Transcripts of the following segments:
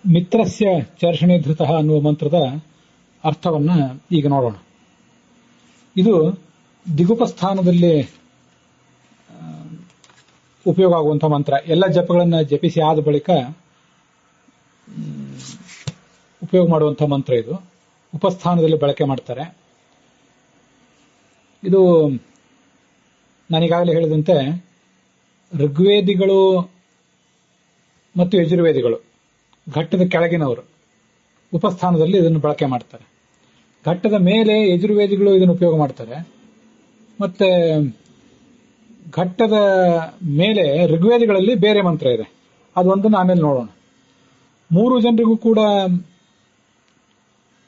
ಮಿತ್ರಸ್ಯ ಚರ್ಷಣೆ ಧೃತಃ ಅನ್ನುವ ಮಂತ್ರದ ಅರ್ಥವನ್ನ ಈಗ ನೋಡೋಣ. ಇದು ದಿಗುಪಸ್ಥಾನದಲ್ಲಿ ಉಪಯೋಗ ಆಗುವಂತಹ ಮಂತ್ರ. ಎಲ್ಲ ಜಪಗಳನ್ನು ಜಪಿಸಿ ಆದ ಬಳಿಕ ಉಪಯೋಗ ಮಾಡುವಂತಹ ಮಂತ್ರ ಇದು. ಉಪಸ್ಥಾನದಲ್ಲಿ ಬಳಕೆ ಮಾಡ್ತಾರೆ. ಇದು ನಾನೀಗಾಗಲೇ ಹೇಳಿದಂತೆ ಋಗ್ವೇದಿಗಳು ಮತ್ತು ಯಜುರ್ವೇದಿಗಳು ಘಟ್ಟದ ಕೆಳಗಿನವರು ಉಪಸ್ಥಾನದಲ್ಲಿ ಇದನ್ನು ಬಳಕೆ ಮಾಡ್ತಾರೆ. ಘಟ್ಟದ ಮೇಲೆ ಯಜುರ್ವೇದಿಗಳು ಇದನ್ನು ಉಪಯೋಗ ಮಾಡ್ತಾರೆ. ಮತ್ತೆ ಘಟ್ಟದ ಮೇಲೆ ಋಗ್ವೇದಿಗಳಲ್ಲಿ ಬೇರೆ ಮಂತ್ರ ಇದೆ. ಅದೊಂದನ್ನು ಆಮೇಲೆ ನೋಡೋಣ. 3 ಜನರಿಗೂ ಕೂಡ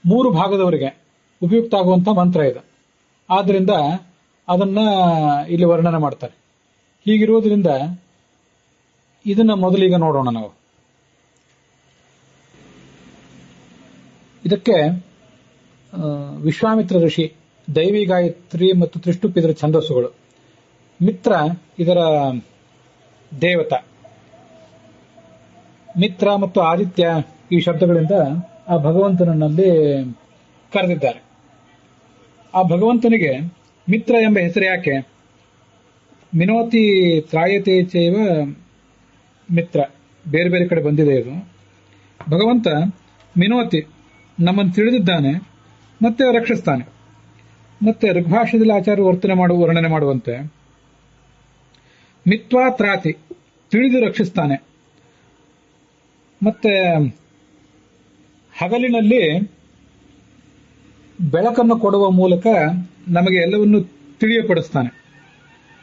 3 ಭಾಗದವರಿಗೆ ಉಪಯುಕ್ತ ಆಗುವಂತ ಮಂತ್ರ ಇದೆ. ಆದ್ರಿಂದ ಅದನ್ನ ಇಲ್ಲಿ ವರ್ಣನೆ ಮಾಡ್ತಾರೆ. ಹೀಗಿರುವುದರಿಂದ ಇದನ್ನ ಮೊದಲೀಗ ನೋಡೋಣ ನಾವು. ಇದಕ್ಕೆ ವಿಶ್ವಾಮಿತ್ರ ಋಷಿ, ದೈವಿ ಗಾಯತ್ರಿ ಮತ್ತು ತ್ರಿಷ್ಟುಪ್ ಇದರ ಛಂದಸ್ಸುಗಳು, ಮಿತ್ರ ಇದರ ದೇವತ. ಮಿತ್ರ ಮತ್ತು ಆದಿತ್ಯ ಈ ಶಬ್ದಗಳಿಂದ ಆ ಭಗವಂತನಲ್ಲಿ ಕರೆದಿದ್ದಾರೆ. ಆ ಭಗವಂತನಿಗೆ ಮಿತ್ರ ಎಂಬ ಹೆಸರು ಯಾಕೆ? ಮಿನೋತಿ ತ್ರಾಯತೆ ಚೈವ ಮಿತ್ರ, ಬೇರೆ ಬೇರೆ ಕಡೆ ಬಂದಿದೆ ಇದು. ಭಗವಂತ ಮಿನೋತಿ, ನಮ್ಮನ್ನು ತಿಳಿದಿದ್ದಾನೆ ಮತ್ತೆ ರಕ್ಷಿಸ್ತಾನೆ. ಮತ್ತೆ ಋಗ್ಭಾಷ್ಯದಲ್ಲಿ ಆಚಾರ್ಯ ವರ್ಣನೆ ಮಾಡುವಂತೆ ಮಿತ್ವಾ ತ್ರಾತಿ, ತಿಳಿದು ರಕ್ಷಿಸ್ತಾನೆ. ಮತ್ತೆ ಹಗಲಿನಲ್ಲಿ ಬೆಳಕನ್ನು ಕೊಡುವ ಮೂಲಕ ನಮಗೆ ಎಲ್ಲವನ್ನು ತಿಳಿಯಪಡಿಸ್ತಾನೆ.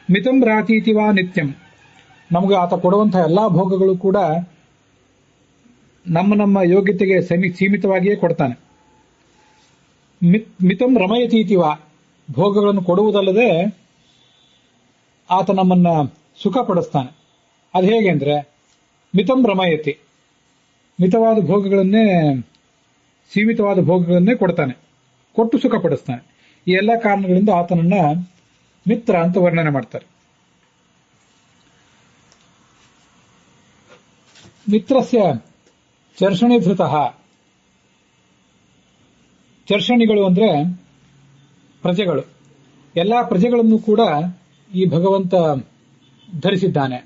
ಮಿತಂ ರಾತೀತಿವಾ ನಿತ್ಯಂ, ನಮಗೆ ಆತ ಕೊಡುವಂತಹ ಎಲ್ಲಾ ಭೋಗಗಳು ಕೂಡ ನಮ್ಮ ಯೋಗ್ಯತೆಗೆ ಸೀಮಿತವಾಗಿಯೇ ಕೊಡ್ತಾನೆ. ಮಿತಂ ರಮಯತೀತಿವಾ, ಭೋಗಗಳನ್ನು ಕೊಡುವುದಲ್ಲದೆ ಆತ ನಮ್ಮನ್ನ ಸುಖಪಡಿಸ್ತಾನೆ. ಅದು ಹೇಗೆ ಅಂದ್ರೆ ಮಿತಂ ರಮಯತಿ, ಮಿತವಾದ ಭೋಗಗಳನ್ನೇ, ಸೀಮಿತವಾದ ಭೋಗಗಳನ್ನೇ ಕೊಡ್ತಾನೆ, ಕೊಟ್ಟು ಸುಖಪಡಿಸ್ತಾನೆ. ಈ ಎಲ್ಲ ಕಾರಣಗಳಿಂದ ಆತನನ್ನ ಮಿತ್ರ ಅಂತ ವರ್ಣನೆ ಮಾಡ್ತಾರೆ. ಮಿತ್ರಸ್ಯ ಚರ್ಷಣಿ ಧೃತಃ, ಚರ್ಷಣಿಗಳು ಅಂದ್ರೆ ಪ್ರಜೆಗಳು. ಎಲ್ಲಾ ಪ್ರಜೆಗಳನ್ನು ಕೂಡ ಈ ಭಗವಂತ ಧರಿಸಿದ್ದಾನೆ,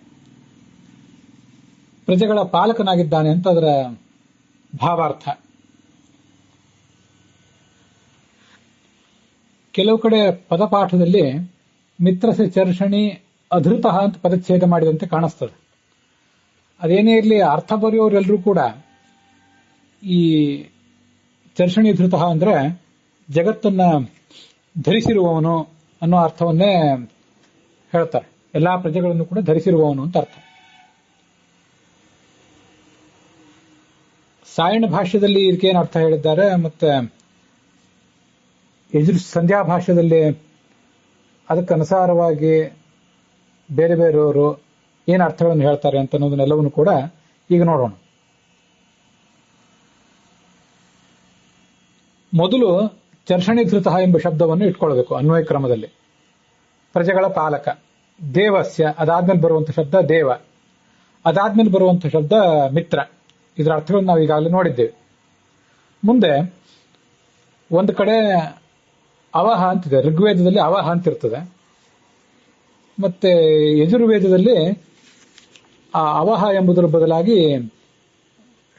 ಪ್ರಜೆಗಳ ಪಾಲಕನಾಗಿದ್ದಾನೆ ಅಂತ ಅದರ ಭಾವಾರ್ಥ. ಕೆಲವು ಕಡೆ ಪದಪಾಠದಲ್ಲಿ ಮಿತ್ರಸ್ಯ ಚರ್ಷಣಿ ಅಧೃತಃ ಅಂತ ಪದಚ್ಛೇದ ಮಾಡಿದಂತೆ ಕಾಣಿಸ್ತದೆ. ಅದೇನೇ ಇರಲಿ, ಅರ್ಥ ಬರೆಯೋರೆಲ್ಲರೂ ಕೂಡ ಈ ಚರ್ಷಣಿ ಧೃತಃ ಅಂದ್ರೆ ಜಗತ್ತನ್ನ ಧರಿಸಿರುವವನು ಅನ್ನೋ ಅರ್ಥವನ್ನೇ ಹೇಳ್ತಾರೆ. ಎಲ್ಲಾ ಪ್ರಜೆಗಳನ್ನು ಕೂಡ ಧರಿಸಿರುವವನು ಅಂತ ಅರ್ಥ. ಸಾಯಣ ಭಾಷ್ಯದಲ್ಲಿ ಇದಕ್ಕೇನು ಅರ್ಥ ಹೇಳಿದ್ದಾರೆ, ಮತ್ತೆ ಸಂಧ್ಯಾ ಭಾಷ್ಯದಲ್ಲಿ ಅದಕ್ಕನುಸಾರವಾಗಿ ಬೇರೆ ಬೇರೆಯವರು ಏನು ಅರ್ಥಗಳನ್ನು ಹೇಳ್ತಾರೆ ಅಂತ ಅನ್ನೋದನ್ನೆಲ್ಲವನ್ನು ಕೂಡ ಈಗ ನೋಡೋಣ. ಮೊದಲು ಚರ್ಷಣಿ ಧೃತಃ ಎಂಬ ಶಬ್ದವನ್ನು ಇಟ್ಕೊಳ್ಬೇಕು ಅನ್ವಯ ಕ್ರಮದಲ್ಲಿ. ಪ್ರಜೆಗಳ ಪಾಲಕ, ದೇವಸ್ಯ, ಅದಾದ್ಮೇಲೆ ಬರುವಂತ ಶಬ್ದ ದೇವ, ಅದಾದ್ಮೇಲೆ ಬರುವಂತ ಶಬ್ದ ಮಿತ್ರ. ಇದರ ಅರ್ಥಗಳನ್ನು ನಾವು ಈಗಾಗಲೇ ನೋಡಿದ್ದೇವೆ. ಮುಂದೆ ಒಂದು ಕಡೆ ಅವಹ ಅಂತಿದೆ, ಋಗ್ವೇದದಲ್ಲಿ ಅವಹ ಅಂತಿರ್ತದೆ. ಮತ್ತೆ ಯಜುರ್ವೇದದಲ್ಲಿ ಆ ಅವಹ ಎಂಬುದರ ಬದಲಾಗಿ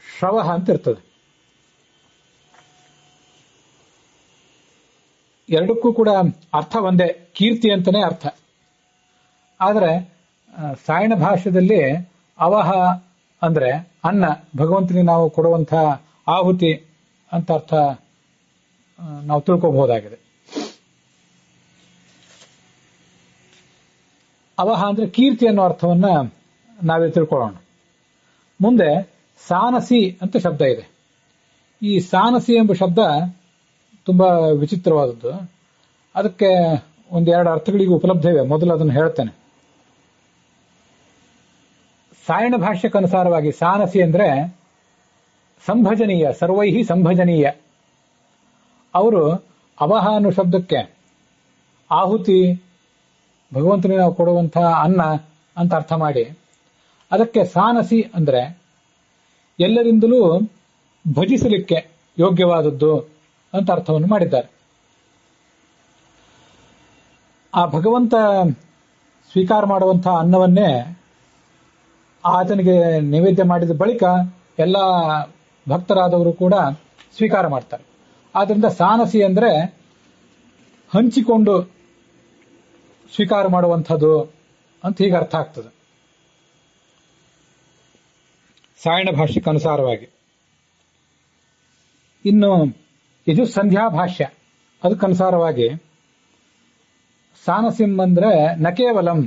ಶ್ರವಹ ಅಂತ ಇರ್ತದೆ. ಎರಡಕ್ಕೂ ಕೂಡ ಅರ್ಥ ಒಂದೇ, ಕೀರ್ತಿ ಅಂತಾನೆ ಅರ್ಥ. ಆದರೆ ಸಾಯಣ ಭಾಷ್ಯದಲ್ಲಿ ಅವಹ ಅಂದ್ರೆ ಅನ್ನ, ಭಗವಂತನಿಗೆ ನಾವು ಕೊಡುವಂತಹ ಆಹುತಿ ಅಂತ ಅರ್ಥ ನಾವು ತಿಳ್ಕೋಬಹುದಾಗಿದೆ. ಅವಹ ಅಂದ್ರೆ ಕೀರ್ತಿ ಅನ್ನೋ ಅರ್ಥವನ್ನ ನಾವೇ ತಿಳ್ಕೊಳ್ಳೋಣ. ಮುಂದೆ ಸಾನಸಿ ಅಂತ ಶಬ್ದ ಇದೆ. ಈ ಸಾನಸಿ ಎಂಬ ಶಬ್ದ ತುಂಬಾ ವಿಚಿತ್ರವಾದದ್ದು. ಅದಕ್ಕೆ ಒಂದೆರಡು ಅರ್ಥಗಳಿಗೆ ಉಪಲಬ್ಧವಿವೆ. ಮೊದಲು ಅದನ್ನು ಹೇಳ್ತೇನೆ. ಸಾಯಣ ಭಾಷ್ಯಕ್ಕನುಸಾರವಾಗಿ ಸಾನಸಿ ಅಂದ್ರೆ ಸಂಭಜನೀಯ, ಸರ್ವೈಹಿ ಸಂಭಜನೀಯ. ಅವರು ಅವಹ ಅನ್ನೋ ಶಬ್ದಕ್ಕೆ ಆಹುತಿ, ಭಗವಂತನಿಗೆ ನಾವು ಕೊಡುವಂತಹ ಅನ್ನ ಅಂತ ಅರ್ಥ ಮಾಡಿ, ಅದಕ್ಕೆ ಸಾನಸಿ ಅಂದ್ರೆ ಎಲ್ಲರಿಂದಲೂ ಭಜಿಸಲಿಕ್ಕೆ ಯೋಗ್ಯವಾದದ್ದು ಅಂತ ಅರ್ಥವನ್ನು ಮಾಡಿದ್ದಾರೆ. ಆ ಭಗವಂತ ಸ್ವೀಕಾರ ಮಾಡುವಂತಹ ಅನ್ನವನ್ನೇ ಆತನಿಗೆ ನೈವೇದ್ಯ ಮಾಡಿದ ಬಳಿಕ ಎಲ್ಲ ಭಕ್ತರಾದವರು ಕೂಡ ಸ್ವೀಕಾರ ಮಾಡ್ತಾರೆ. ಆದ್ರಿಂದ ಸಾನಸಿ ಅಂದ್ರೆ ಹಂಚಿಕೊಂಡು ಸ್ವೀಕಾರ ಮಾಡುವಂಥದ್ದು ಅಂತ ಹೀಗೆ ಅರ್ಥ ಆಗ್ತದೆ ಸಾಯಣ ಭಾಷ್ಯಕ್ಕೆ ಅನುಸಾರವಾಗಿ. ಇನ್ನು ಯಜುಸ್ಸಂಧ್ಯಾ ಭಾಷ್ಯ ಅದಕ್ಕನುಸಾರವಾಗಿ ಸಾನಸಿಂ ಅಂದ್ರೆ ನ ಕೇವಲಂ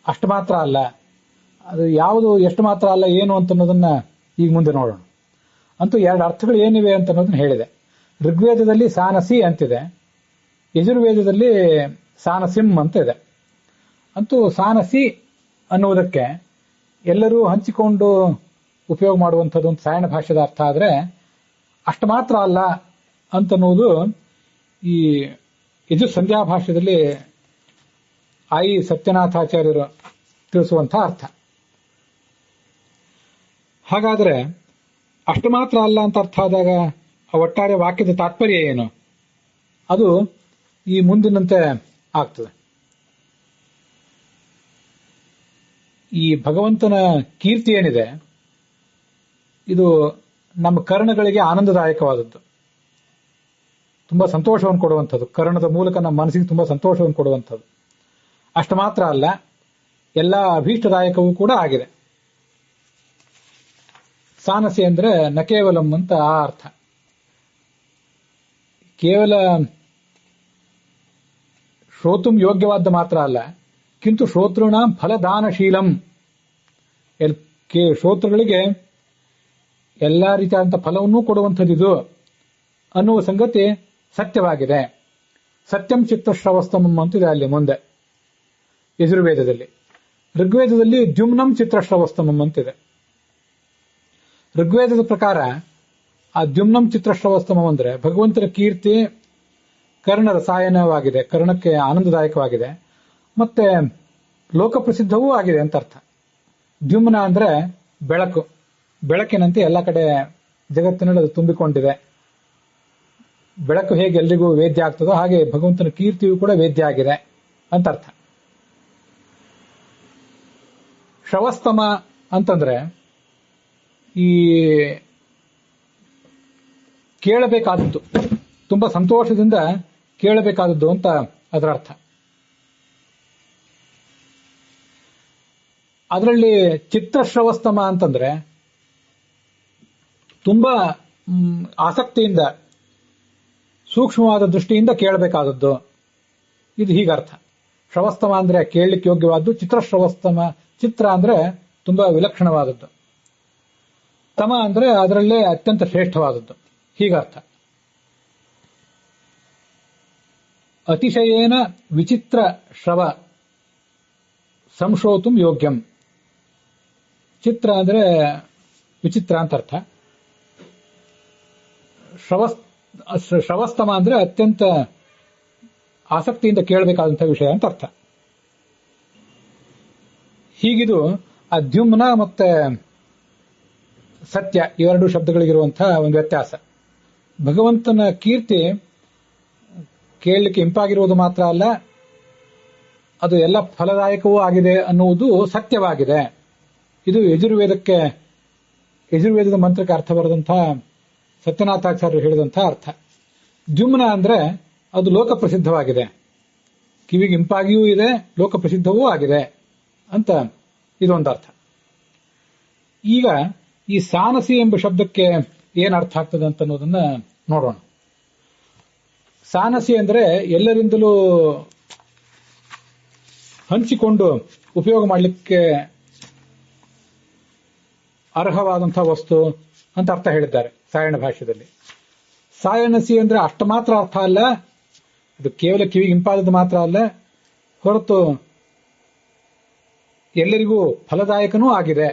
ಅಷ್ಟು ಮಾತ್ರ ಅಲ್ಲ. ಅದು ಯಾವುದು ಎಷ್ಟು ಮಾತ್ರ ಅಲ್ಲ ಏನು ಅಂತ ಅನ್ನೋದನ್ನ ಈಗ ಮುಂದೆ ನೋಡೋಣ. ಅಂತೂ ಎರಡು ಅರ್ಥಗಳು ಏನಿವೆ ಅಂತ ಅನ್ನೋದನ್ನ ಹೇಳಿದೆ. ಋಗ್ವೇದದಲ್ಲಿ ಸಾನಸಿ ಅಂತಿದೆ, ಯಜುರ್ವೇದದಲ್ಲಿ ಸಾನಸಿಂ ಅಂತ ಇದೆ. ಅಂತೂ ಸಾನಸಿ ಅನ್ನುವುದಕ್ಕೆ ಎಲ್ಲರೂ ಹಂಚಿಕೊಂಡು ಉಪಯೋಗ ಮಾಡುವಂಥದ್ದು ಅಂತ ಸಾಯಣ ಭಾಷ್ಯದ ಅರ್ಥ ಆದರೆ ಅಷ್ಟು ಮಾತ್ರ ಅಲ್ಲ ಅಂತನ್ನುವುದು ಈ ಯಜುಸ್ಸಂಧ್ಯಾ ಭಾಷ್ಯದಲ್ಲಿ ಆಯಿ ಸತ್ಯನಾಥಾಚಾರ್ಯರು ತಿಳಿಸುವಂತಹ ಅರ್ಥ. ಹಾಗಾದರೆ ಅಷ್ಟು ಮಾತ್ರ ಅಲ್ಲ ಅಂತ ಅರ್ಥ ಆದಾಗ ಒಟ್ಟಾರೆ ವಾಕ್ಯದ ತಾತ್ಪರ್ಯ ಏನು? ಅದು ಈ ಮುಂದಿನಂತೆ ಆಗ್ತದೆ. ಈ ಭಗವಂತನ ಕೀರ್ತಿ ಏನಿದೆ ಇದು ನಮ್ಮ ಕರ್ಣಗಳಿಗೆ ಆನಂದದಾಯಕವಾದದ್ದು, ತುಂಬಾ ಸಂತೋಷವನ್ನು ಕೊಡುವಂಥದ್ದು. ಕರ್ಣದ ಮೂಲಕ ನಮ್ಮ ಮನಸ್ಸಿಗೆ ತುಂಬಾ ಸಂತೋಷವನ್ನು ಕೊಡುವಂಥದ್ದು. ಅಷ್ಟು ಮಾತ್ರ ಅಲ್ಲ, ಎಲ್ಲ ಅಭೀಷ್ಟದಾಯಕವೂ ಕೂಡ ಆಗಿದೆ. ಸಾನಸಿ ಅಂದ್ರೆ ನ ಕೇವಲಂ ಅಂತ ಆ ಅರ್ಥ. ಕೇವಲ ಶ್ರೋತುಂ ಯೋಗ್ಯವಾದ ಮಾತ್ರ ಅಲ್ಲ, ಕಿಂತು ಶ್ರೋತೃಣ ಫಲದಾನಶೀಲಂ. ಶ್ರೋತೃಗಳಿಗೆ ಎಲ್ಲ ರೀತಿಯಾದಂಥ ಫಲವನ್ನೂ ಕೊಡುವಂಥದ್ದಿದು ಅನ್ನುವ ಸಂಗತಿ ಸತ್ಯವಾಗಿದೆ. ಸತ್ಯಂ ಚಿತ್ರಶ್ರವಸ್ತಮಂ ಅಂತಿದೆ ಅಲ್ಲಿ ಮುಂದೆ ಯಜುರ್ವೇದದಲ್ಲಿ. ಋಗ್ವೇದದಲ್ಲಿ ದ್ಯುಮ್ನಂ ಚಿತ್ರಶ್ರವಸ್ತಮಂ ಅಂತಿದೆ. ಋಗ್ವೇದದ ಪ್ರಕಾರ ಆ ದ್ಯುಮ್ನಂ ಚಿತ್ರಶ್ರವಸ್ತಮಂ ಅಂದ್ರೆ ಭಗವಂತನ ಕೀರ್ತಿ ಕರ್ಣ ರಸಾಯನವಾಗಿದೆ, ಕರ್ಣಕ್ಕೆ ಆನಂದದಾಯಕವಾಗಿದೆ, ಮತ್ತೆ ಲೋಕಪ್ರಸಿದ್ಧವೂ ಆಗಿದೆ ಅಂತ ಅರ್ಥ. ದ್ಯುಮ್ನ ಅಂದ್ರೆ ಬೆಳಕು, ಬೆಳಕಿನಂತೆ ಎಲ್ಲ ಕಡೆ ಜಗತ್ತಿನಲ್ಲಿ ಅದು ತುಂಬಿಕೊಂಡಿದೆ. ಬೆಳಕು ಹೇಗೆ ಎಲ್ರಿಗೂ ವೇದ್ಯ ಆಗ್ತದೋ ಹಾಗೆ ಭಗವಂತನ ಕೀರ್ತಿಯೂ ಕೂಡ ವೇದ್ಯ ಆಗಿದೆ ಅಂತ ಅರ್ಥ. ಶ್ರವಸ್ತಮ ಅಂತಂದ್ರೆ ಈ ಕೇಳಬೇಕಾದದ್ದು, ತುಂಬಾ ಸಂತೋಷದಿಂದ ಕೇಳಬೇಕಾದದ್ದು ಅಂತ ಅದರ ಅರ್ಥ. ಅದರಲ್ಲಿ ಚಿತ್ರಶ್ರವಸ್ತಮ ಅಂತಂದ್ರೆ ತುಂಬಾ ಆಸಕ್ತಿಯಿಂದ ಸೂಕ್ಷ್ಮವಾದ ದೃಷ್ಟಿಯಿಂದ ಕೇಳಬೇಕಾದದ್ದು, ಇದು ಹೀಗರ್ಥ. ಶ್ರವಸ್ತಮ ಅಂದ್ರೆ ಕೇಳಲಿಕ್ಕೆ ಯೋಗ್ಯವಾದ್ದು, ಚಿತ್ರಶ್ರವಸ್ತಮ ಚಿತ್ರ ಅಂದ್ರೆ ತುಂಬಾ ವಿಲಕ್ಷಣವಾದದ್ದು, ತಮ ಅಂದ್ರೆ ಅದರಲ್ಲೇ ಅತ್ಯಂತ ಶ್ರೇಷ್ಠವಾದದ್ದು, ಹೀಗರ್ಥ. ಅತಿಶಯೇನ ವಿಚಿತ್ರ ಶ್ರವ ಸಂಶೋತುಂ ಯೋಗ್ಯಂ. ಚಿತ್ರ ಅಂದ್ರೆ ವಿಚಿತ್ರ ಅಂತ ಅರ್ಥ. ಶ್ರವಸ್ತಮ ಅಂದ್ರೆ ಅತ್ಯಂತ ಆಸಕ್ತಿಯಿಂದ ಕೇಳಬೇಕಾದಂತಹ ವಿಷಯ ಅಂತ ಅರ್ಥ. ಹೀಗಿದು ಅದ್ಯುಮ್ನ ಮತ್ತೆ ಸತ್ಯ ಇವೆರಡು ಶಬ್ದಗಳಿಗಿರುವಂತಹ ಒಂದು ವ್ಯತ್ಯಾಸ. ಭಗವಂತನ ಕೀರ್ತಿ ಕೇಳಲಿಕ್ಕೆ ಇಂಪಾಗಿರುವುದು ಮಾತ್ರ ಅಲ್ಲ, ಅದು ಎಲ್ಲ ಫಲದಾಯಕವೂ ಆಗಿದೆ ಅನ್ನುವುದು ಸತ್ಯವಾಗಿದೆ. ಇದು ಯಜುರ್ವೇದದ ಮಂತ್ರಕ್ಕೆ ಅರ್ಥ ಬರೆದಂತಹ ಸತ್ಯನಾಥಾಚಾರ್ಯರು ಹೇಳಿದಂತಹ ಅರ್ಥ. ದ್ಯುಮ್ನ ಅಂದ್ರೆ ಅದು ಲೋಕಪ್ರಸಿದ್ಧವಾಗಿದೆ, ಕಿವಿಗೆ ಇಂಪಾಗಿಯೂ ಇದೆ, ಲೋಕಪ್ರಸಿದ್ಧವೂ ಆಗಿದೆ ಅಂತ ಇದೊಂದು ಅರ್ಥ. ಈಗ ಈ ಸಾನಸಿ ಎಂಬ ಶಬ್ದಕ್ಕೆ ಏನು ಅರ್ಥ ಆಗ್ತದೆ ಅಂತ ಅನ್ನೋದನ್ನ ನೋಡೋಣ. ಸಾನಸಿ ಅಂದ್ರೆ ಎಲ್ಲರಿಂದಲೂ ಹಂಚಿಕೊಂಡು ಉಪಯೋಗ ಮಾಡಲಿಕ್ಕೆ ಅರ್ಹವಾದಂತಹ ವಸ್ತು ಅಂತ ಅರ್ಥ ಹೇಳಿದ್ದಾರೆ ಸಾಯಣ ಭಾಷ್ಯದಲ್ಲಿ. ಸಾಯನಸಿ ಅಂದ್ರೆ ಅಷ್ಟು ಮಾತ್ರ ಅರ್ಥ ಅಲ್ಲ, ಇದು ಕೇವಲ ಕಿವಿಗೆ ಇಂಪಾದದ್ದು ಮಾತ್ರ ಅಲ್ಲ, ಹೊರತು ಎಲ್ಲರಿಗೂ ಫಲದಾಯಕನೂ ಆಗಿದೆ.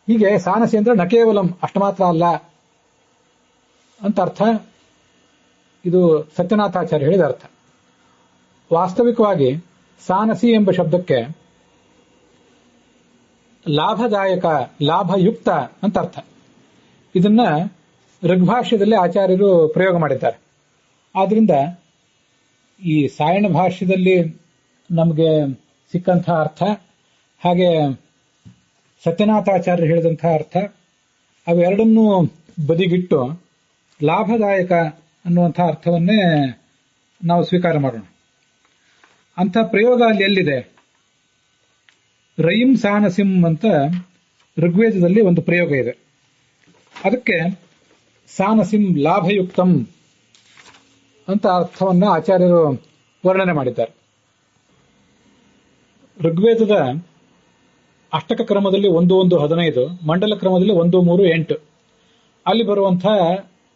ಹೀಗೆ ಸಾನಸಿ ಅಂದ್ರೆ ನ ಕೇವಲಂ ಅಷ್ಟು ಮಾತ್ರ ಅಲ್ಲ ಅಂತ ಅರ್ಥ. ಇದು ಸತ್ಯನಾಥಾಚಾರ್ಯ ಹೇಳಿದ ಅರ್ಥ. ವಾಸ್ತವಿಕವಾಗಿ ಸಾನಸಿ ಎಂಬ ಶಬ್ದಕ್ಕೆ ಲಾಭದಾಯಕ, ಲಾಭಯುಕ್ತ ಅಂತ ಅರ್ಥ. ಇದನ್ನ ಋಗ್ಭಾಷ್ಯದಲ್ಲಿ ಆಚಾರ್ಯರು ಪ್ರಯೋಗ ಮಾಡಿದ್ದಾರೆ. ಆದ್ರಿಂದ ಈ ಸಾಯಣ ಭಾಷ್ಯದಲ್ಲಿ ನಮಗೆ ಸಿಕ್ಕಂತಹ ಅರ್ಥ, ಹಾಗೆ ಸತ್ಯನಾಥಾಚಾರ್ಯರು ಹೇಳಿದಂತಹ ಅರ್ಥ, ಅವೆರಡನ್ನೂ ಬದಿಗಿಟ್ಟು ಲಾಭದಾಯಕ ಅನ್ನುವಂಥ ಅರ್ಥವನ್ನೇ ನಾವು ಸ್ವೀಕಾರ ಮಾಡೋಣ. ಅಂಥ ಪ್ರಯೋಗ ಅಲ್ಲಿ ಎಲ್ಲಿದೆ? ರಯಿಂ ಸಾನಸಿಂ ಅಂತ ಋಗ್ವೇದದಲ್ಲಿ ಒಂದು ಪ್ರಯೋಗ ಇದೆ. ಅದಕ್ಕೆ ಸಾನಸಿಂ ಲಾಭಯುಕ್ತಂ ಅಂತ ಅರ್ಥವನ್ನ ಆಚಾರ್ಯರು ವರ್ಣನೆ ಮಾಡಿದ್ದಾರೆ. ಋಗ್ವೇದದ ಅಷ್ಟಕ ಕ್ರಮದಲ್ಲಿ 1-1-15, ಮಂಡಲ ಕ್ರಮದಲ್ಲಿ 1-3-8 ಅಲ್ಲಿ ಬರುವಂತಹ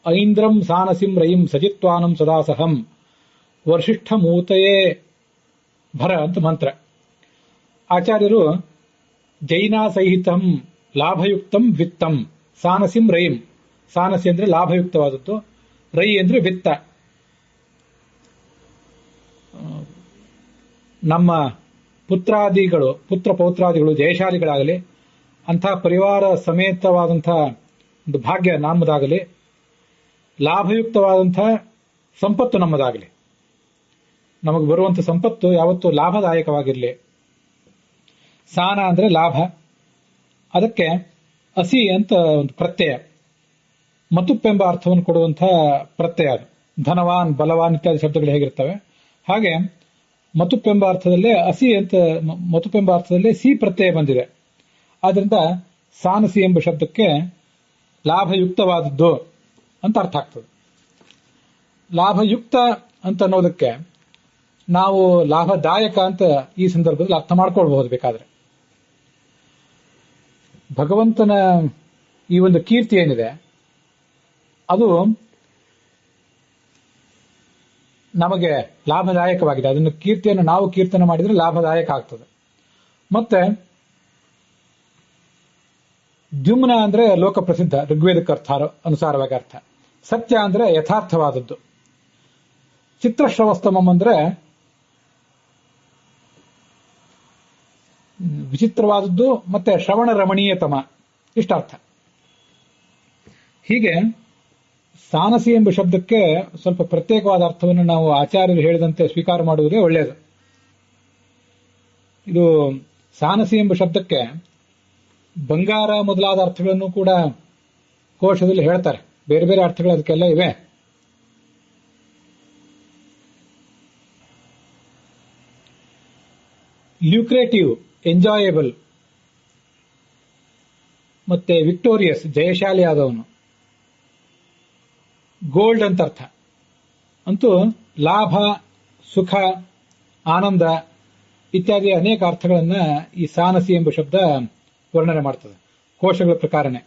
ಐಂದ್ರಂ ಸಾನಸಿಂ ರಯಿಂ ಸಜಿತ್ವಾನಂ ಸದಾಸಹಂ ವರ್ಷಿಷ್ಠ ಮೂತಯೇ ಭರ ಅಂತ ಮಂತ್ರ. ಆಚಾರ್ಯರು ಜೈನಾ ಸಹಿತಂ ಲಾಭಯುಕ್ತಂ ವಿತ್ತಂ ಸಾನಸಿಂ ರಯಿಂ, ಸಾನಸಿ ಅಂದ್ರೆ ಲಾಭಯುಕ್ತವಾದದ್ದು, ರೈ ಅಂದ್ರೆ ವಿತ್ತ. ನಮ್ಮ ಪುತ್ರಾದಿಗಳು, ಪುತ್ರ ಪೌತ್ರಾದಿಗಳು ಜಯಶಾಲಿಗಳಾಗಲಿ, ಅಂಥ ಪರಿವಾರ ಸಮೇತವಾದಂತಹ ಒಂದು ಭಾಗ್ಯ ನಮ್ಮದಾಗಲಿ, ಲಾಭಯುಕ್ತವಾದಂತಹ ಸಂಪತ್ತು ನಮ್ಮದಾಗಲಿ, ನಮಗೆ ಬರುವಂಥ ಸಂಪತ್ತು ಯಾವತ್ತೂ ಲಾಭದಾಯಕವಾಗಿರಲಿ. ಸಾನ ಅಂದ್ರೆ ಲಾಭ, ಅದಕ್ಕೆ ಅಸಿ ಅಂತ ಒಂದು ಪ್ರತ್ಯಯ, ಮತುಪ್ಪೆಂಬ ಅರ್ಥವನ್ನು ಕೊಡುವಂತಹ ಪ್ರತ್ಯಯ ಅದು. ಧನವಾನ್, ಬಲವಾನ್ ಇತ್ಯಾದಿ ಶಬ್ದಗಳು ಹೇಗಿರ್ತವೆ ಹಾಗೆ ಮತುಪ್ಪೆಂಬ ಅರ್ಥದಲ್ಲೇ ಅಸಿ ಅಂತ, ಮತುಪ್ಪೆಂಬ ಅರ್ಥದಲ್ಲೇ ಸಿ ಪ್ರತ್ಯಯ ಬಂದಿದೆ. ಆದ್ರಿಂದ ಸಾನಸಿ ಎಂಬ ಶಬ್ದಕ್ಕೆ ಲಾಭಯುಕ್ತವಾದದ್ದು ಅಂತ ಅರ್ಥ ಆಗ್ತದೆ. ಲಾಭಯುಕ್ತ ಅಂತ ಅನ್ನೋದಕ್ಕೆ ನಾವು ಲಾಭದಾಯಕ ಅಂತ ಈ ಸಂದರ್ಭದಲ್ಲಿ ಅರ್ಥ ಮಾಡ್ಕೊಳ್ಬಹುದು. ಬೇಕಾದ್ರೆ ಭಗವಂತನ ಈ ಒಂದು ಕೀರ್ತಿ ಏನಿದೆ ಅದು ನಮಗೆ ಲಾಭದಾಯಕವಾಗಿದೆ. ಅದನ್ನು ಕೀರ್ತಿಯನ್ನು ನಾವು ಕೀರ್ತನೆ ಮಾಡಿದ್ರೆ ಲಾಭದಾಯಕ ಆಗ್ತದೆ. ಮತ್ತೆ ದ್ಯುಮ್ನ ಅಂದ್ರೆ ಲೋಕ ಪ್ರಸಿದ್ಧ, ಋಗ್ವೇದಕ್ಕೆ ಅನುಸಾರವಾಗಿ ಅರ್ಥ. ಸತ್ಯ ಅಂದ್ರೆ ಯಥಾರ್ಥವಾದದ್ದು. ಚಿತ್ರಶ್ರವಸ್ತಮಂ ಅಂದ್ರೆ ವಿಚಿತ್ರವಾದದ್ದು, ಮತ್ತೆ ಶ್ರವಣ ರಮಣೀಯತಮ, ಇಷ್ಟಾರ್ಥ. ಹೀಗೆ ಸಾನಸಿ ಎಂಬ ಶಬ್ದಕ್ಕೆ ಸ್ವಲ್ಪ ಪ್ರತ್ಯೇಕವಾದ ಅರ್ಥವನ್ನು ನಾವು ಆಚಾರ್ಯರು ಹೇಳಿದಂತೆ ಸ್ವೀಕಾರ ಮಾಡುವುದೇ ಒಳ್ಳೆಯದು. ಇದು ಸಾನಸಿ ಎಂಬ ಶಬ್ದಕ್ಕೆ ಬಂಗಾರ ಮೊದಲಾದ ಅರ್ಥಗಳನ್ನು ಕೂಡ ಕೋಶದಲ್ಲಿ ಹೇಳ್ತಾರೆ. ಬೇರೆ ಬೇರೆ ಅರ್ಥಗಳು ಅದಕ್ಕೆಲ್ಲ ಇವೆ. ಲ್ಯೂಕ್ರೇಟಿವ್, ಎಂಜಾಯಬಲ್, ಮತ್ತೆ ವಿಕ್ಟೋರಿಯಸ್, ಜಯಶಾಲಿ ಆದವನು, ಗೋಲ್ಡ್ ಅಂತ ಅರ್ಥ. ಅಂತೂ ಲಾಭ, ಸುಖ, ಆನಂದ ಇತ್ಯಾದಿ ಅನೇಕ ಅರ್ಥಗಳನ್ನ ಈ ಸಾನಸಿ ಎಂಬ ಶಬ್ದ ವರ್ಣನೆ ಮಾಡ್ತದೆ ಕೋಶಗಳ ಪ್ರಕಾರನೇ.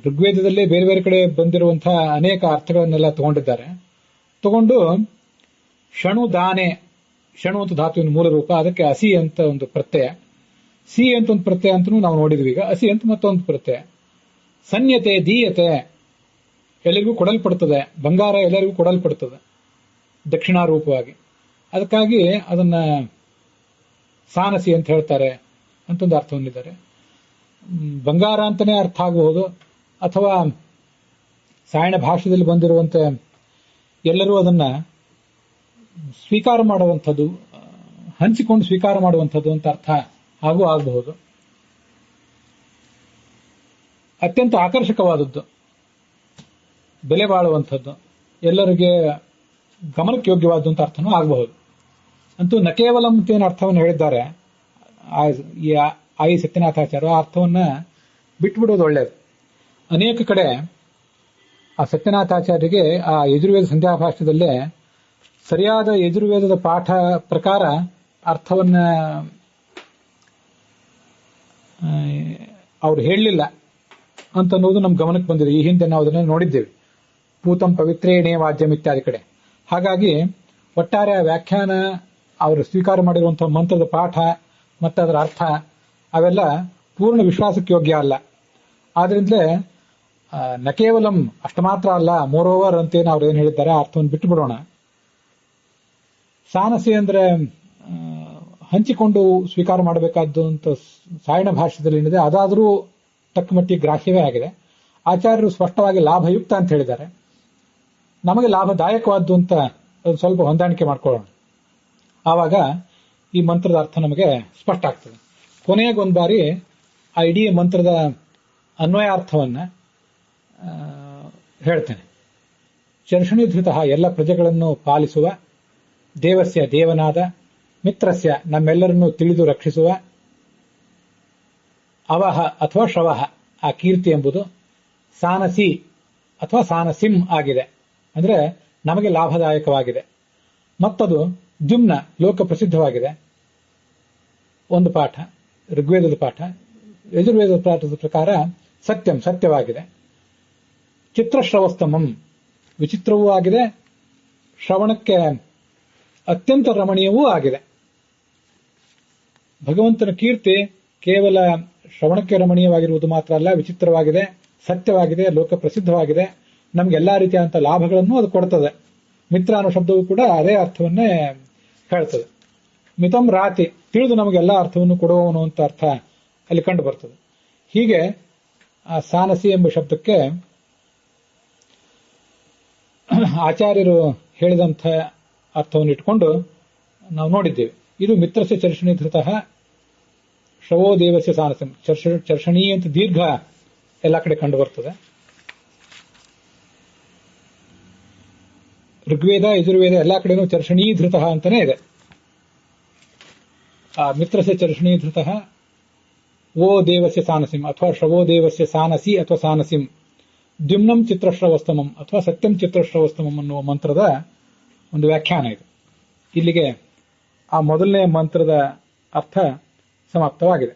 ಋಗ್ವೇದದಲ್ಲೇ ಬೇರೆ ಬೇರೆ ಕಡೆ ಬಂದಿರುವಂತಹ ಅನೇಕ ಅರ್ಥಗಳನ್ನೆಲ್ಲ ತಗೊಂಡು ಶಣು ದಾನೆ, ಶಣು ಅಂತ ಧಾತುವಿನ ಮೂಲ ರೂಪ, ಅದಕ್ಕೆ ಅಸಿ ಅಂತ ಒಂದು ಪ್ರತ್ಯಯ, ಸಿ ಅಂತ ಒಂದು ಪ್ರತ್ಯಯ ಅಂತಲೂ ನಾವು ನೋಡಿದ್ವಿ. ಈಗ ಅಸಿ ಅಂತ ಮತ್ತೊಂದು ಪ್ರತ್ಯಯ. ಸನ್ಯತೆ, ದೀಯತೆ, ಎಲ್ಲರಿಗೂ ಕೊಡಲ್ಪಡುತ್ತದೆ. ಬಂಗಾರ ಎಲ್ಲರಿಗೂ ಕೊಡಲ್ಪಡುತ್ತದೆ ದಕ್ಷಿಣಾರೂಪವಾಗಿ. ಅದಕ್ಕಾಗಿ ಅದನ್ನ ಸಾನಸಿ ಅಂತ ಹೇಳ್ತಾರೆ ಅಂತೊಂದು ಅರ್ಥ ಹೊಂದಿದ್ದಾರೆ. ಬಂಗಾರ ಅಂತಾನೆ ಅರ್ಥ ಆಗಬಹುದು, ಅಥವಾ ಸಾಯಣ ಭಾಷೆಯಲ್ಲಿ ಬಂದಿರುವಂತೆ ಎಲ್ಲರೂ ಅದನ್ನ ಸ್ವೀಕಾರ ಮಾಡುವಂಥದ್ದು, ಹಂಚಿಕೊಂಡು ಸ್ವೀಕಾರ ಮಾಡುವಂಥದ್ದು ಅಂತ ಅರ್ಥ ಹಾಗೂ ಆಗಬಹುದು. ಅತ್ಯಂತ ಆಕರ್ಷಕವಾದದ್ದು, ಬೆಲೆ ಬಾಳುವಂಥದ್ದು, ಎಲ್ಲರಿಗೆ ಗಮನಕ್ಕೆ ಯೋಗ್ಯವಾದ್ದು ಅಂತ ಅರ್ಥನೂ ಆಗಬಹುದು. ಅಂತೂ ನ ಕೇವಲಂ ಅಂತೇನು ಅರ್ಥವನ್ನು ಹೇಳಿದ್ದಾರೆ ಆಯಿ ಸತ್ಯನಾಥಾಚಾರ್ಯ, ಆ ಅರ್ಥವನ್ನ ಬಿಟ್ಬಿಡೋದು ಒಳ್ಳೆಯದು. ಅನೇಕ ಕಡೆ ಆ ಸತ್ಯನಾಥಾಚಾರ್ಯರಿಗೆ ಆ ಯಜುರ್ವೇದ ಸಂಧ್ಯಾಭಾಷ್ಯದಲ್ಲೇ ಸರಿಯಾದ ಯಜುರ್ವೇದದ ಪಾಠ ಪ್ರಕಾರ ಅರ್ಥವನ್ನ ಅವ್ರು ಹೇಳಲಿಲ್ಲ ಅಂತ ಅನ್ನೋದು ನಮ್ಮ ಗಮನಕ್ಕೆ ಬಂದಿದೆ. ಈ ಹಿಂದೆ ನಾವು ಅದನ್ನು ನೋಡಿದ್ದೇವೆ, ಪೂತಂ ಪವಿತ್ರೇಣೇ ವಾದ್ಯಂ ಇತ್ಯಾದಿ ಕಡೆ. ಹಾಗಾಗಿ ಒಟ್ಟಾರೆ ಆ ವ್ಯಾಖ್ಯಾನ, ಅವರು ಸ್ವೀಕಾರ ಮಾಡಿರುವಂತಹ ಮಂತ್ರದ ಪಾಠ ಮತ್ತು ಅದರ ಅರ್ಥ ಅವೆಲ್ಲ ಪೂರ್ಣ ವಿಶ್ವಾಸಕ್ಕೆ ಯೋಗ್ಯ ಅಲ್ಲ. ಆದ್ರಿಂದಲೇ ನ ಕೇವಲಂ ಅಷ್ಟು ಮಾತ್ರ ಅಲ್ಲ, ಮೋರೋವರ್ ಅಂತೇನು ಅವ್ರು ಏನು ಹೇಳಿದ್ದಾರೆ ಆ ಅರ್ಥವನ್ನು ಬಿಟ್ಟು ಬಿಡೋಣ. ಸಾನಸಿ ಅಂದ್ರೆ ಹಂಚಿಕೊಂಡು ಸ್ವೀಕಾರ ಮಾಡಬೇಕಾದ್ದು ಅಂತ ಸಾಯಣ ಭಾಷೆದಲ್ಲಿ ಏನಿದೆ ಅದಾದರೂ ತಕ್ಕ ಮಟ್ಟಿಗೆ ಗ್ರಾಹ್ಯವೇ ಆಗಿದೆ. ಆಚಾರ್ಯರು ಸ್ಪಷ್ಟವಾಗಿ ಲಾಭಯುಕ್ತ ಅಂತ ಹೇಳಿದ್ದಾರೆ. ನಮಗೆ ಲಾಭದಾಯಕವಾದ್ದು ಅಂತ ಸ್ವಲ್ಪ ಹೊಂದಾಣಿಕೆ ಮಾಡ್ಕೊಳ್ಳೋಣ. ಆವಾಗ ಈ ಮಂತ್ರದ ಅರ್ಥ ನಮಗೆ ಸ್ಪಷ್ಟ ಆಗ್ತದೆ. ಕೊನೆಗೊಂದು ಬಾರಿ ಆ ಇಡೀ ಮಂತ್ರದ ಅನ್ವಯಾರ್ಥವನ್ನ ಹೇಳ್ತೇನೆ. ಚರ್ಷಣೀಧೃತ ಎಲ್ಲ ಪ್ರಜೆಗಳನ್ನು ಪಾಲಿಸುವ, ದೇವಸ್ಯ ದೇವನಾದ, ಮಿತ್ರಸ್ಯ ನಮ್ಮೆಲ್ಲರನ್ನು ತಿಳಿದು ರಕ್ಷಿಸುವ, ಅವಹ ಅಥವಾ ಶವಹ ಆ ಕೀರ್ತಿ ಎಂಬುದು, ಸಾನಸಿ ಅಥವಾ ಸಾನಸಿಂ ಆಗಿದೆ, ಅಂದ್ರೆ ನಮಗೆ ಲಾಭದಾಯಕವಾಗಿದೆ. ಮತ್ತದು ದ್ಯುಮ್ನ ಲೋಕ ಪ್ರಸಿದ್ಧವಾಗಿದೆ. ಒಂದು ಪಾಠ ಋಗ್ವೇದದ ಪಾಠ. ಯಜುರ್ವೇದದ ಪಾಠದ ಪ್ರಕಾರ ಸತ್ಯಂ ಸತ್ಯವಾಗಿದೆ. ಚಿತ್ರಶ್ರವಸ್ತಮಂ ವಿಚಿತ್ರವೂ ಆಗಿದೆ, ಶ್ರವಣಕ್ಕೆ ಅತ್ಯಂತ ರಮಣೀಯವೂ ಆಗಿದೆ. ಭಗವಂತನ ಕೀರ್ತಿ ಕೇವಲ ಶ್ರವಣಕ್ಕೆ ರಮಣೀಯವಾಗಿರುವುದು ಮಾತ್ರ ಅಲ್ಲ, ವಿಚಿತ್ರವಾಗಿದೆ, ಸತ್ಯವಾಗಿದೆ, ಲೋಕ ಪ್ರಸಿದ್ಧವಾಗಿದೆ. ನಮ್ಗೆಲ್ಲಾ ರೀತಿಯಾದಂಥ ಲಾಭಗಳನ್ನು ಅದು ಕೊಡ್ತದೆ. ಮಿತ್ರ ಅನ್ನೋ ಶಬ್ದವೂ ಕೂಡ ಅದೇ ಅರ್ಥವನ್ನೇ ಹೇಳ್ತದೆ. ಮಿತಂ ರಾತಿ ತಿಳಿದು ನಮಗೆಲ್ಲ ಅರ್ಥವನ್ನು ಕೊಡುವವನು ಅಂತ ಅರ್ಥ ಅಲ್ಲಿ ಕಂಡು ಬರ್ತದೆ. ಹೀಗೆ ಆ ಸಾನಸಿ ಎಂಬ ಶಬ್ದಕ್ಕೆ ಆಚಾರ್ಯರು ಹೇಳಿದಂಥ ಅರ್ಥವನ್ನು ಇಟ್ಕೊಂಡು ನಾವು ನೋಡಿದ್ದೇವೆ. ಇದು ಮಿತ್ರಸ್ಯ ಚರ್ಷಣೀಧೃತಃ ಶ್ರವೋ ದೇವಸ್ಯ ಸಾನಸಂ. ಚರ್ಷಣೀ ಅಂತ ದೀರ್ಘ ಎಲ್ಲ ಕಡೆ ಕಂಡು ಬರ್ತದೆ. ಋಗ್ವೇದ ಯಜುರ್ವೇದ ಎಲ್ಲಾ ಕಡೆನೂ ಚರ್ಷಣೀಧೃತಃ ಅಂತಾನೆ ಇದೆ. ಆ ಮಿತ್ರಸ್ಯ ಚರ್ಷಣೀಧೃತಃ ಓ ದೇವಸ್ಯ ಸಾನಸಿಂ ಅಥವಾ ಶ್ರವೋ ದೇವಸ್ಯ ಸಾನಸಿ ಅಥವಾ ಸಾನಸಿಂ, ದ್ಯುಮ್ನಂ ಚಿತ್ರಶ್ರವಸ್ತಮಂ ಅಥವಾ ಸತ್ಯಂ ಚಿತ್ರಶ್ರವಸ್ತಮಂ ಅನ್ನುವ ಮಂತ್ರದ ಒಂದು ವ್ಯಾಖ್ಯಾನ ಇದು. ಇಲ್ಲಿಗೆ ಆ ಮೊದಲನೇ ಮಂತ್ರದ ಅರ್ಥ ಸಮಾಪ್ತವಾಗಿದೆ.